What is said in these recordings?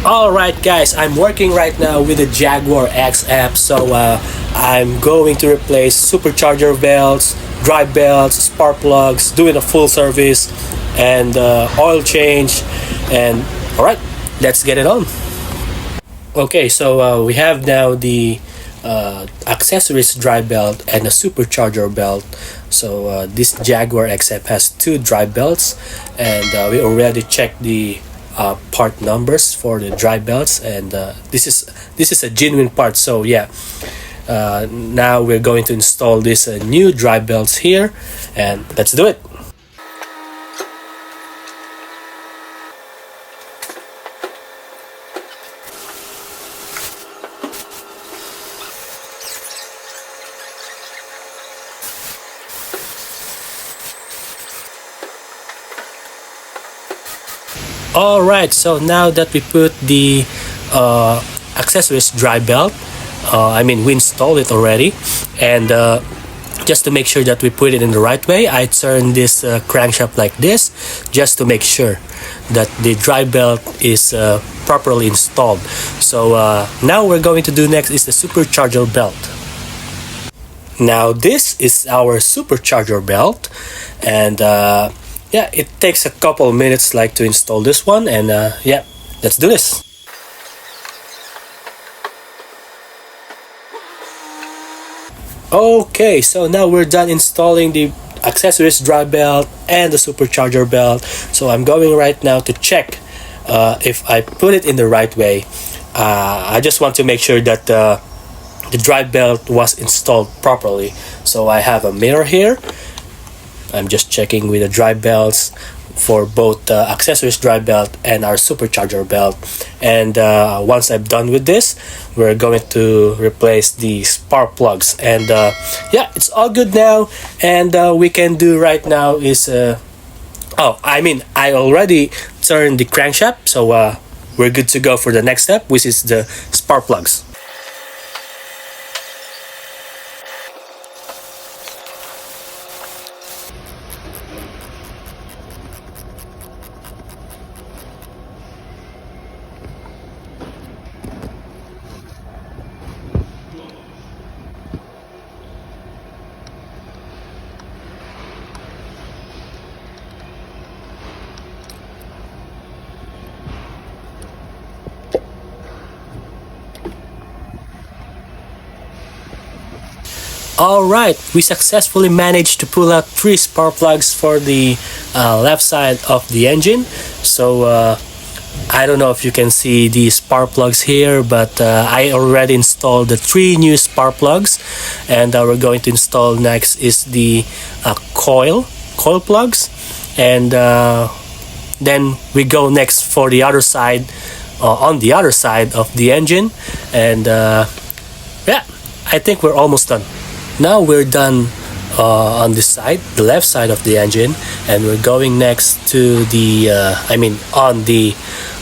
Alright guys, I'm working right now with the Jaguar XF, so I'm going to replace supercharger belts, drive belts, spark plugs, doing a full service and oil change. And alright, let's get it on. Okay, so we have now the accessories drive belt and a supercharger belt. So this Jaguar XF has two drive belts, and we already checked the part numbers for the drive belts, and this is a genuine part. So yeah, now we're going to install these new drive belts here, and let's do it. Alright, so now that we put the accessories drive belt, we installed it already, and just to make sure that we put it in the right way, I turn this crankshaft like this, just to make sure that the drive belt is properly installed. So now we're going to do next is the supercharger belt. Now this is our supercharger belt, and yeah, it takes a couple minutes to install this one, and yeah, let's do this. Okay, so now we're done installing the accessories drive belt and the supercharger belt. So I'm going right now to check if I put it in the right way. I just want to make sure that the drive belt was installed properly. So I have a mirror here. I'm just checking with the drive belts for both the accessories drive belt and our supercharger belt. And once I'm done with this, we're going to replace the spark plugs. And yeah, it's all good now. And we can do right now is I already turned the crankshaft, so we're good to go for the next step, which is the spark plugs. Alright, we successfully managed to pull out 3 spark plugs for the left side of the engine. So I don't know if you can see the spark plugs here, but I already installed the 3 new spark plugs, and we're going to install next is the coil plugs, and then we go next for the other side, on the other side of the engine, and yeah, I think we're almost done. Now we're done on this side, the left side of the engine, and we're going next to the on the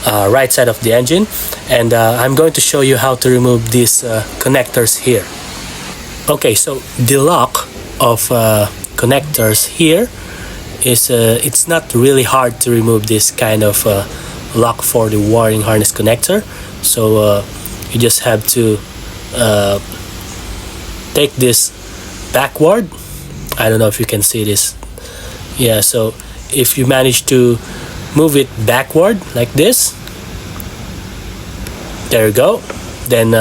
right side of the engine, and I'm going to show you how to remove these connectors here. Okay, so the lock of connectors here is it's not really hard to remove this kind of lock for the wiring harness connector. So you just have to take this backward. I don't know if you can see this. Yeah, so if you manage to move it backward like this, there you go, then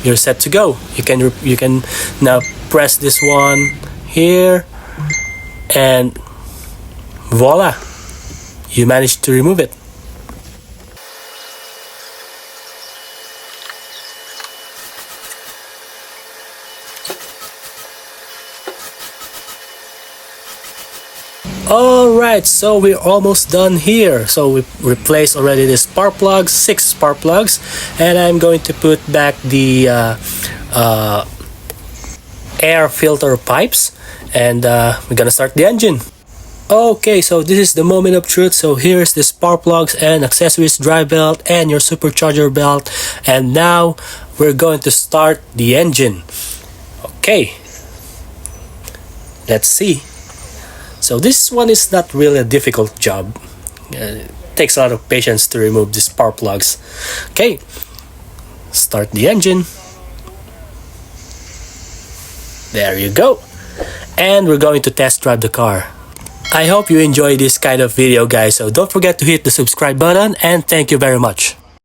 you're set to go. You can now press this one here, and voila, you managed to remove it. Alright, so we're almost done here. So we replaced already the spark plugs, 6 spark plugs, and I'm going to put back the air filter pipes, and we're gonna start the engine. Okay, so this is the moment of truth. So here's the spark plugs and accessories drive belt and your supercharger belt, and now we're going to start the engine. Okay, let's see. So this one is not really a difficult job. takes a lot of patience to remove these spark plugs. Okay, start the engine. There you go. And we're going to test drive the car. I hope you enjoy this kind of video, guys, so don't forget to hit the subscribe button, and thank you very much.